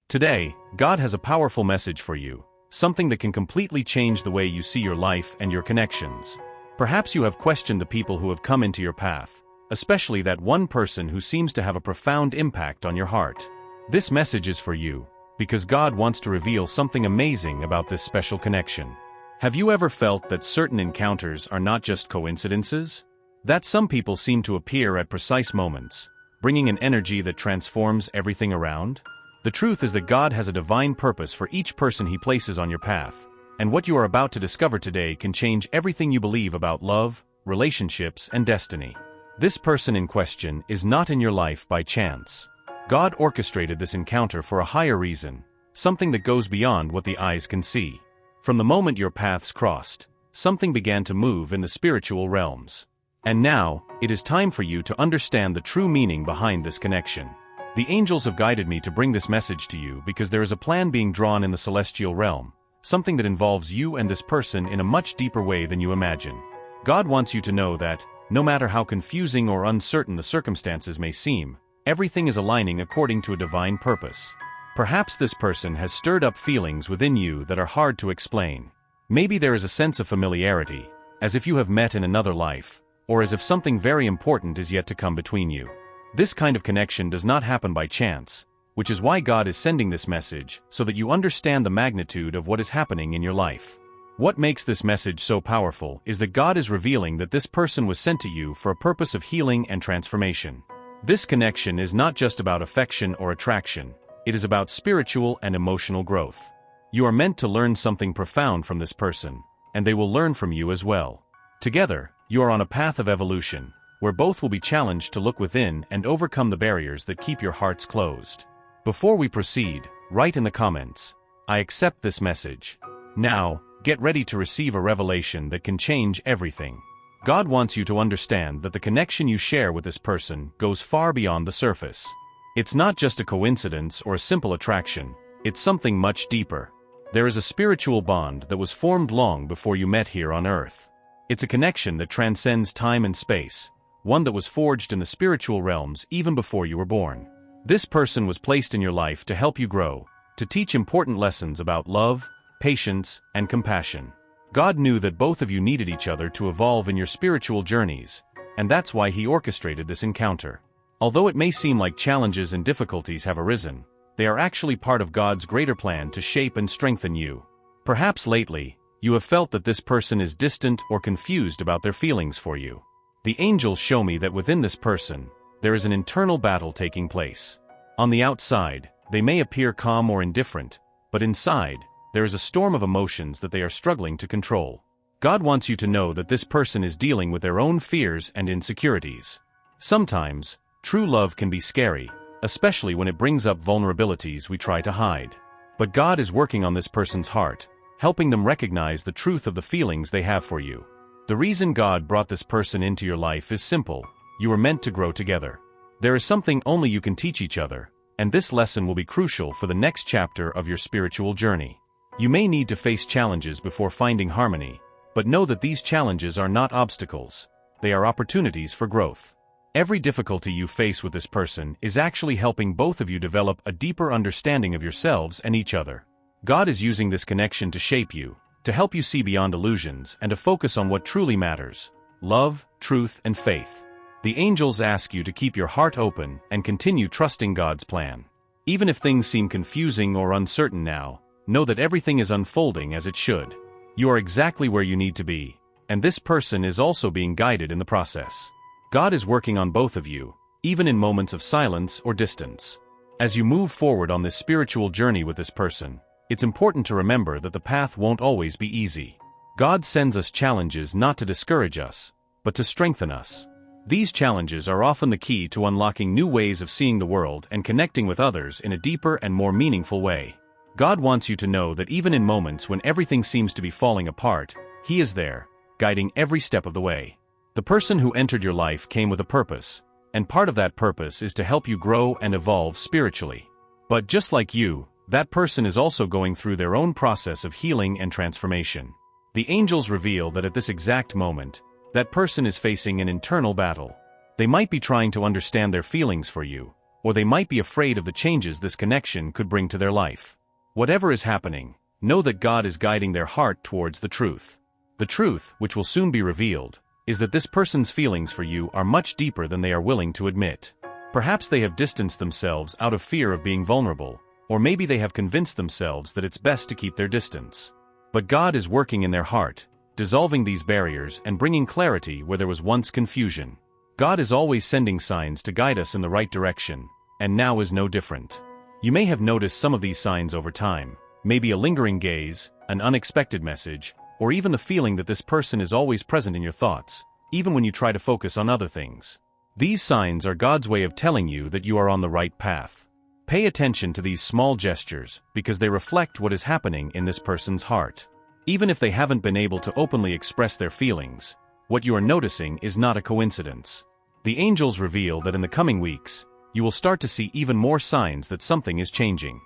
Today, God has a powerful message for you, something that can completely change the way you see your life and your connections. Perhaps you have questioned the people who have come into your path, especially that one person who seems to have a profound impact on your heart. This message is for you, because God wants to reveal something amazing about this special connection. Have you ever felt that certain encounters are not just coincidences? That some people seem to appear at precise moments, bringing an energy that transforms everything around? The truth is that God has a divine purpose for each person He places on your path, and what you are about to discover today can change everything you believe about love, relationships, and destiny. This person in question is not in your life by chance. God orchestrated this encounter for a higher reason, something that goes beyond what the eyes can see. From the moment your paths crossed, something began to move in the spiritual realms. And now, it is time for you to understand the true meaning behind this connection. The angels have guided me to bring this message to you because there is a plan being drawn in the celestial realm, something that involves you and this person in a much deeper way than you imagine. God wants you to know that, no matter how confusing or uncertain the circumstances may seem, everything is aligning according to a divine purpose. Perhaps this person has stirred up feelings within you that are hard to explain. Maybe there is a sense of familiarity, as if you have met in another life, or as if something very important is yet to come between you. This kind of connection does not happen by chance, which is why God is sending this message so that you understand the magnitude of what is happening in your life. What makes this message so powerful is that God is revealing that this person was sent to you for a purpose of healing and transformation. This connection is not just about affection or attraction, it is about spiritual and emotional growth. You are meant to learn something profound from this person, and they will learn from you as well. Together, you are on a path of evolution, where both will be challenged to look within and overcome the barriers that keep your hearts closed. Before we proceed, write in the comments, "I accept this message." Now, get ready to receive a revelation that can change everything. God wants you to understand that the connection you share with this person goes far beyond the surface. It's not just a coincidence or a simple attraction, it's something much deeper. There is a spiritual bond that was formed long before you met here on earth. It's a connection that transcends time and space, one that was forged in the spiritual realms even before you were born. This person was placed in your life to help you grow, to teach important lessons about love, patience, and compassion. God knew that both of you needed each other to evolve in your spiritual journeys, and that's why He orchestrated this encounter. Although it may seem like challenges and difficulties have arisen, they are actually part of God's greater plan to shape and strengthen you. Perhaps lately, you have felt that this person is distant or confused about their feelings for you. The angels show me that within this person, there is an internal battle taking place. On the outside, they may appear calm or indifferent, but inside, there is a storm of emotions that they are struggling to control. God wants you to know that this person is dealing with their own fears and insecurities. Sometimes, true love can be scary, especially when it brings up vulnerabilities we try to hide. But God is working on this person's heart, helping them recognize the truth of the feelings they have for you. The reason God brought this person into your life is simple: you are meant to grow together. There is something only you can teach each other, and this lesson will be crucial for the next chapter of your spiritual journey. You may need to face challenges before finding harmony, but know that these challenges are not obstacles, they are opportunities for growth. Every difficulty you face with this person is actually helping both of you develop a deeper understanding of yourselves and each other. God is using this connection to shape you, to help you see beyond illusions and to focus on what truly matters: love, truth, and faith. The angels ask you to keep your heart open and continue trusting God's plan. Even if things seem confusing or uncertain now, know that everything is unfolding as it should. You are exactly where you need to be, and this person is also being guided in the process. God is working on both of you, even in moments of silence or distance. As you move forward on this spiritual journey with this person, it's important to remember that the path won't always be easy. God sends us challenges not to discourage us, but to strengthen us. These challenges are often the key to unlocking new ways of seeing the world and connecting with others in a deeper and more meaningful way. God wants you to know that even in moments when everything seems to be falling apart, He is there, guiding every step of the way. The person who entered your life came with a purpose, and part of that purpose is to help you grow and evolve spiritually. But just like you, that person is also going through their own process of healing and transformation. The angels reveal that at this exact moment, that person is facing an internal battle. They might be trying to understand their feelings for you, or they might be afraid of the changes this connection could bring to their life. Whatever is happening, know that God is guiding their heart towards the truth. The truth, which will soon be revealed, is that this person's feelings for you are much deeper than they are willing to admit. Perhaps they have distanced themselves out of fear of being vulnerable, or maybe they have convinced themselves that it's best to keep their distance. But God is working in their heart, dissolving these barriers and bringing clarity where there was once confusion. God is always sending signs to guide us in the right direction, and now is no different. You may have noticed some of these signs over time, maybe a lingering gaze, an unexpected message, or even the feeling that this person is always present in your thoughts, even when you try to focus on other things. These signs are God's way of telling you that you are on the right path. Pay attention to these small gestures because they reflect what is happening in this person's heart. Even if they haven't been able to openly express their feelings, what you are noticing is not a coincidence. The angels reveal that in the coming weeks, you will start to see even more signs that something is changing.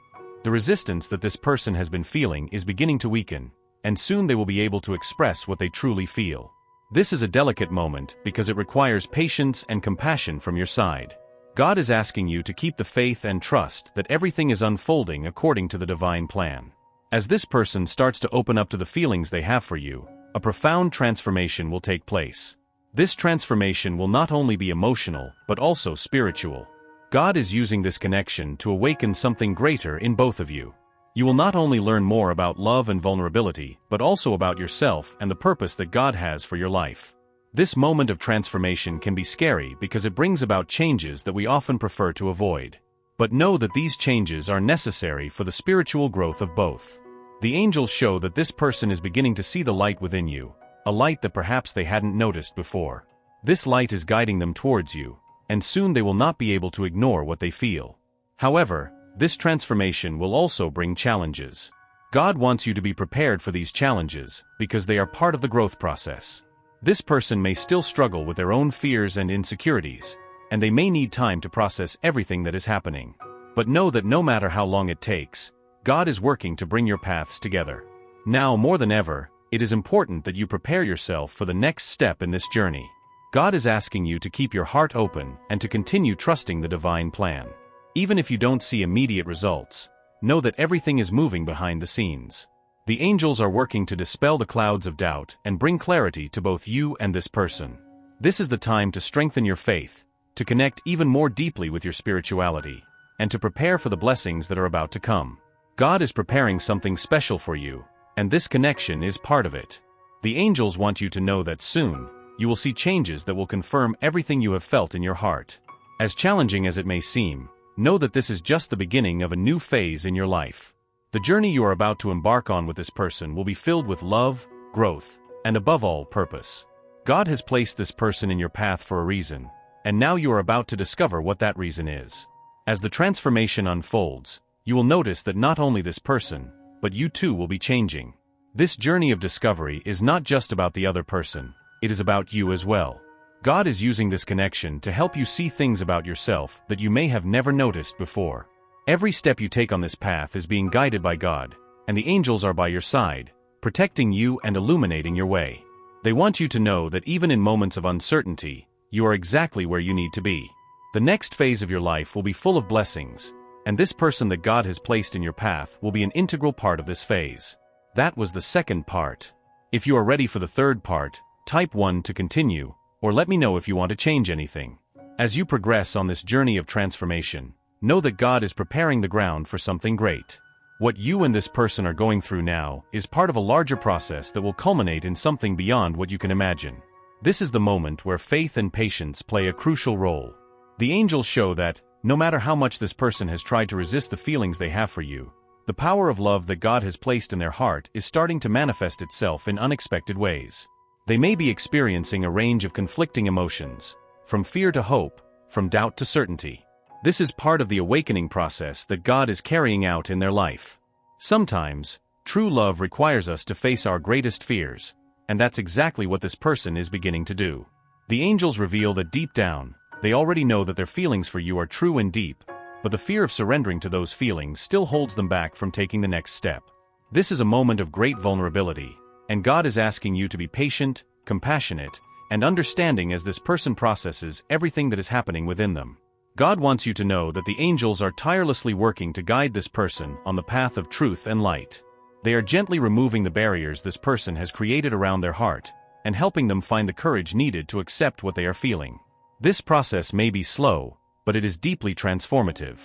The resistance that this person has been feeling is beginning to weaken, and soon they will be able to express what they truly feel. This is a delicate moment because it requires patience and compassion from your side. God is asking you to keep the faith and trust that everything is unfolding according to the divine plan. As this person starts to open up to the feelings they have for you, a profound transformation will take place. This transformation will not only be emotional, but also spiritual. God is using this connection to awaken something greater in both of you. You will not only learn more about love and vulnerability, but also about yourself and the purpose that God has for your life. This moment of transformation can be scary because it brings about changes that we often prefer to avoid. But know that these changes are necessary for the spiritual growth of both. The angels show that this person is beginning to see the light within you, a light that perhaps they hadn't noticed before. This light is guiding them towards you, and soon they will not be able to ignore what they feel. However, this transformation will also bring challenges. God wants you to be prepared for these challenges because they are part of the growth process. This person may still struggle with their own fears and insecurities, and they may need time to process everything that is happening. But know that no matter how long it takes, God is working to bring your paths together. Now more than ever, it is important that you prepare yourself for the next step in this journey. God is asking you to keep your heart open and to continue trusting the divine plan. Even if you don't see immediate results, know that everything is moving behind the scenes. The angels are working to dispel the clouds of doubt and bring clarity to both you and this person. This is the time to strengthen your faith, to connect even more deeply with your spirituality, and to prepare for the blessings that are about to come. God is preparing something special for you, and this connection is part of it. The angels want you to know that soon, you will see changes that will confirm everything you have felt in your heart. As challenging as it may seem, know that this is just the beginning of a new phase in your life. The journey you are about to embark on with this person will be filled with love, growth, and above all, purpose. God has placed this person in your path for a reason, and now you are about to discover what that reason is. As the transformation unfolds, you will notice that not only this person, but you too will be changing. This journey of discovery is not just about the other person, it is about you as well. God is using this connection to help you see things about yourself that you may have never noticed before. Every step you take on this path is being guided by God, and the angels are by your side, protecting you and illuminating your way. They want you to know that even in moments of uncertainty, you are exactly where you need to be. The next phase of your life will be full of blessings, and this person that God has placed in your path will be an integral part of this phase. That was the second part. If you are ready for the third part, type 1 to continue, or let me know if you want to change anything. As you progress on this journey of transformation, know that God is preparing the ground for something great. What you and this person are going through now is part of a larger process that will culminate in something beyond what you can imagine. This is the moment where faith and patience play a crucial role. The angels show that, no matter how much this person has tried to resist the feelings they have for you, the power of love that God has placed in their heart is starting to manifest itself in unexpected ways. They may be experiencing a range of conflicting emotions, from fear to hope, from doubt to certainty. This is part of the awakening process that God is carrying out in their life. Sometimes, true love requires us to face our greatest fears, and that's exactly what this person is beginning to do. The angels reveal that deep down, they already know that their feelings for you are true and deep, but the fear of surrendering to those feelings still holds them back from taking the next step. This is a moment of great vulnerability, and God is asking you to be patient, compassionate, and understanding as this person processes everything that is happening within them. God wants you to know that the angels are tirelessly working to guide this person on the path of truth and light. They are gently removing the barriers this person has created around their heart, and helping them find the courage needed to accept what they are feeling. This process may be slow, but it is deeply transformative.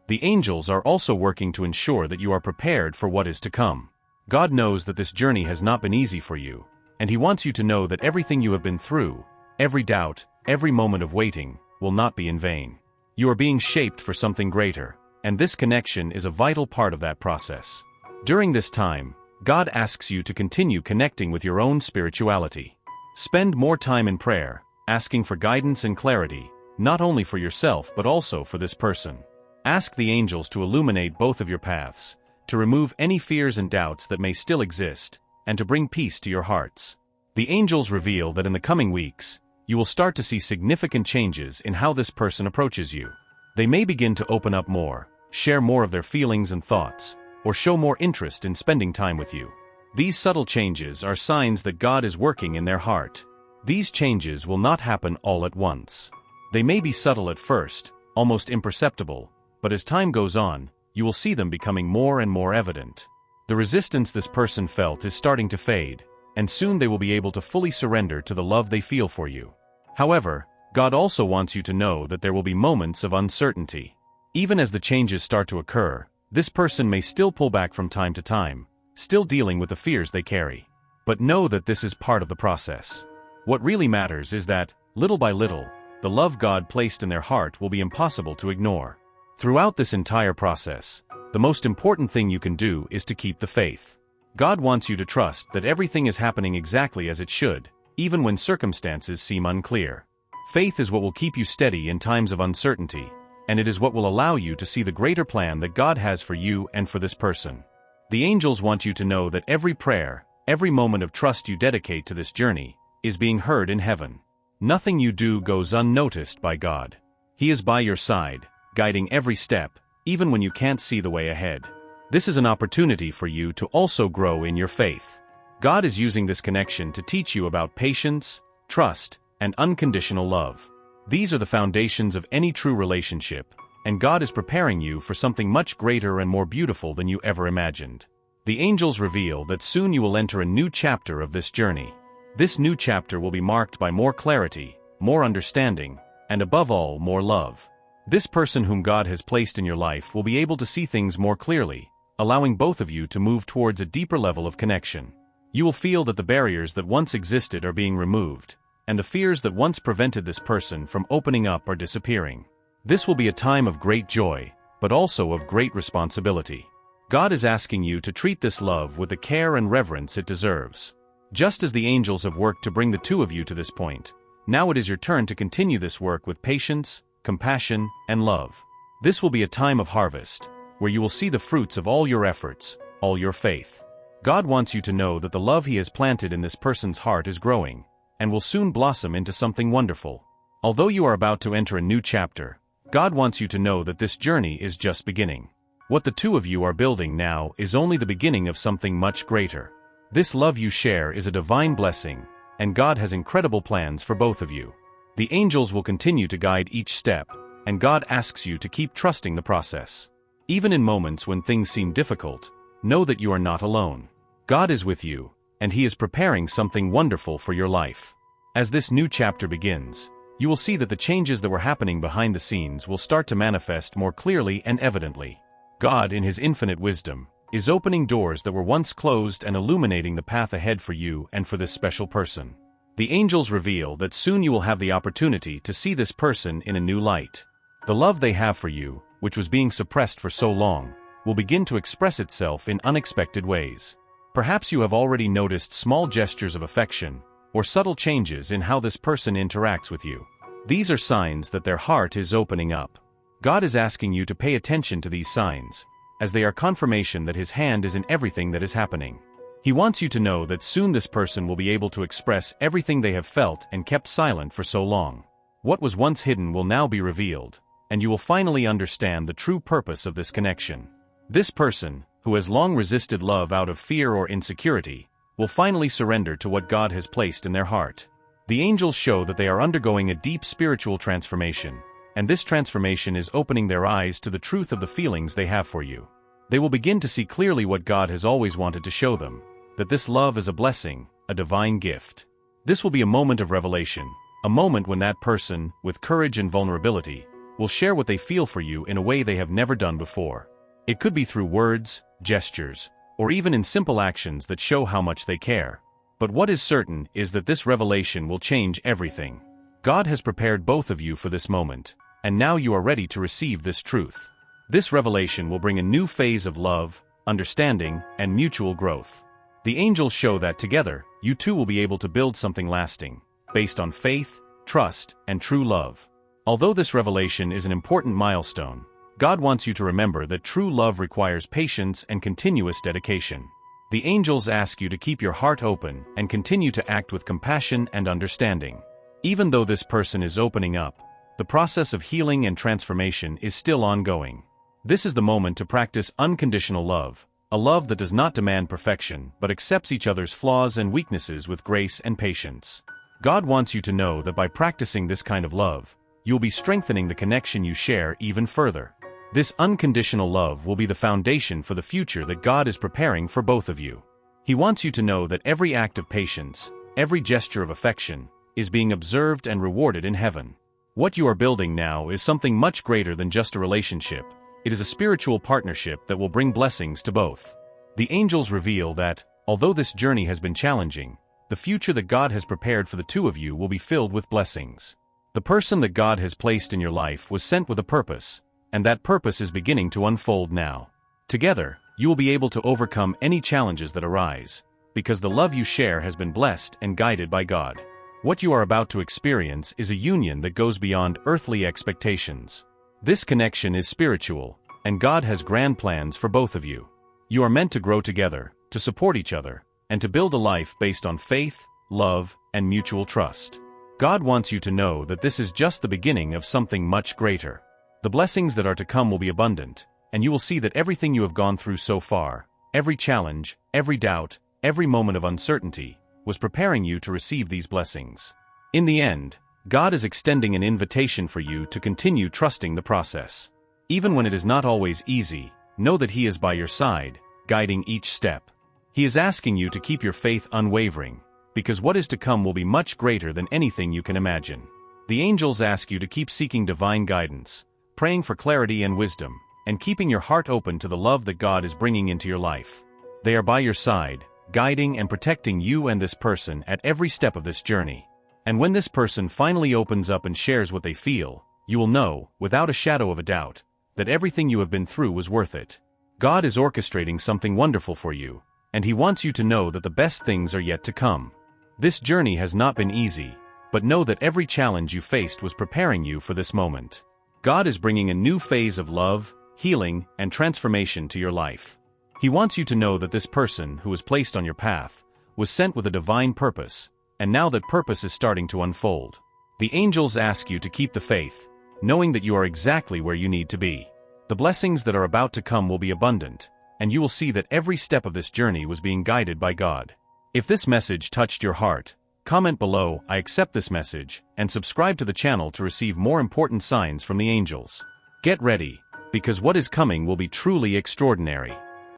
The angels are also working to ensure that you are prepared for what is to come. God knows that this journey has not been easy for you, and He wants you to know that everything you have been through, every doubt, every moment of waiting, will not be in vain. You are being shaped for something greater, and this connection is a vital part of that process. During this time, God asks you to continue connecting with your own spirituality. Spend more time in prayer, asking for guidance and clarity, not only for yourself but also for this person. Ask the angels to illuminate both of your paths, to remove any fears and doubts that may still exist, and to bring peace to your hearts. The angels reveal that in the coming weeks, you will start to see significant changes in how this person approaches you. They may begin to open up more, share more of their feelings and thoughts, or show more interest in spending time with you. These subtle changes are signs that God is working in their heart. These changes will not happen all at once. They may be subtle at first, almost imperceptible, but as time goes on, you will see them becoming more and more evident. The resistance this person felt is starting to fade, and soon they will be able to fully surrender to the love they feel for you. However, God also wants you to know that there will be moments of uncertainty. Even as the changes start to occur, this person may still pull back from time to time, still dealing with the fears they carry. But know that this is part of the process. What really matters is that, little by little, the love God placed in their heart will be impossible to ignore. Throughout this entire process, the most important thing you can do is to keep the faith. God wants you to trust that everything is happening exactly as it should, even when circumstances seem unclear. Faith is what will keep you steady in times of uncertainty, and it is what will allow you to see the greater plan that God has for you and for this person. The angels want you to know that every prayer, every moment of trust you dedicate to this journey, is being heard in heaven. Nothing you do goes unnoticed by God. He is by your side, guiding every step, even when you can't see the way ahead. This is an opportunity for you to also grow in your faith. God is using this connection to teach you about patience, trust, and unconditional love. These are the foundations of any true relationship, and God is preparing you for something much greater and more beautiful than you ever imagined. The angels reveal that soon you will enter a new chapter of this journey. This new chapter will be marked by more clarity, more understanding, and above all, more love. This person whom God has placed in your life will be able to see things more clearly, allowing both of you to move towards a deeper level of connection. You will feel that the barriers that once existed are being removed, and the fears that once prevented this person from opening up are disappearing. This will be a time of great joy, but also of great responsibility. God is asking you to treat this love with the care and reverence it deserves. Just as the angels have worked to bring the two of you to this point, now it is your turn to continue this work with patience, compassion, and love. This will be a time of harvest, where you will see the fruits of all your efforts, all your faith. God wants you to know that the love He has planted in this person's heart is growing, and will soon blossom into something wonderful. Although you are about to enter a new chapter, God wants you to know that this journey is just beginning. What the two of you are building now is only the beginning of something much greater. This love you share is a divine blessing, and God has incredible plans for both of you. The angels will continue to guide each step, and God asks you to keep trusting the process. Even in moments when things seem difficult, know that you are not alone. God is with you, and He is preparing something wonderful for your life. As this new chapter begins, you will see that the changes that were happening behind the scenes will start to manifest more clearly and evidently. God, in His infinite wisdom, is opening doors that were once closed and illuminating the path ahead for you and for this special person. The angels reveal that soon you will have the opportunity to see this person in a new light. The love they have for you, which was being suppressed for so long, will begin to express itself in unexpected ways. Perhaps you have already noticed small gestures of affection, or subtle changes in how this person interacts with you. These are signs that their heart is opening up. God is asking you to pay attention to these signs, as they are confirmation that His hand is in everything that is happening. He wants you to know that soon this person will be able to express everything they have felt and kept silent for so long. What was once hidden will now be revealed, and you will finally understand the true purpose of this connection. This person, who has long resisted love out of fear or insecurity, will finally surrender to what God has placed in their heart. The angels show that they are undergoing a deep spiritual transformation, and this transformation is opening their eyes to the truth of the feelings they have for you. They will begin to see clearly what God has always wanted to show them, that this love is a blessing, a divine gift. This will be a moment of revelation, a moment when that person, with courage and vulnerability, will share what they feel for you in a way they have never done before. It could be through words, gestures, or even in simple actions that show how much they care. But what is certain is that this revelation will change everything. God has prepared both of you for this moment, and now you are ready to receive this truth. This revelation will bring a new phase of love, understanding, and mutual growth. The angels show that together, you two will be able to build something lasting, based on faith, trust, and true love. Although this revelation is an important milestone, God wants you to remember that true love requires patience and continuous dedication. The angels ask you to keep your heart open and continue to act with compassion and understanding. Even though this person is opening up, the process of healing and transformation is still ongoing. This is the moment to practice unconditional love, a love that does not demand perfection but accepts each other's flaws and weaknesses with grace and patience. God wants you to know that by practicing this kind of love, you'll be strengthening the connection you share even further. This unconditional love will be the foundation for the future that God is preparing for both of you. He wants you to know that every act of patience, every gesture of affection, is being observed and rewarded in heaven. What you are building now is something much greater than just a relationship. It is a spiritual partnership that will bring blessings to both. The angels reveal that, although this journey has been challenging, the future that God has prepared for the two of you will be filled with blessings. The person that God has placed in your life was sent with a purpose, and that purpose is beginning to unfold now. Together, you will be able to overcome any challenges that arise, because the love you share has been blessed and guided by God. What you are about to experience is a union that goes beyond earthly expectations. This connection is spiritual, and God has grand plans for both of you. You are meant to grow together, to support each other, and to build a life based on faith, love, and mutual trust. God wants you to know that this is just the beginning of something much greater. The blessings that are to come will be abundant, and you will see that everything you have gone through so far, every challenge, every doubt, every moment of uncertainty, was preparing you to receive these blessings. In the end, God is extending an invitation for you to continue trusting the process. Even when it is not always easy, know that He is by your side, guiding each step. He is asking you to keep your faith unwavering, because what is to come will be much greater than anything you can imagine. The angels ask you to keep seeking divine guidance, praying for clarity and wisdom, and keeping your heart open to the love that God is bringing into your life. They are by your side, guiding and protecting you and this person at every step of this journey. And when this person finally opens up and shares what they feel, you will know, without a shadow of a doubt, that everything you have been through was worth it. God is orchestrating something wonderful for you, and He wants you to know that the best things are yet to come. This journey has not been easy, but know that every challenge you faced was preparing you for this moment. God is bringing a new phase of love, healing, and transformation to your life. He wants you to know that this person who was placed on your path was sent with a divine purpose, and now that purpose is starting to unfold. The angels ask you to keep the faith, knowing that you are exactly where you need to be. The blessings that are about to come will be abundant, and you will see that every step of this journey was being guided by God. If this message touched your heart, comment below "I accept this message" and subscribe to the channel to receive more important signs from the angels. Get ready, because what is coming will be truly extraordinary.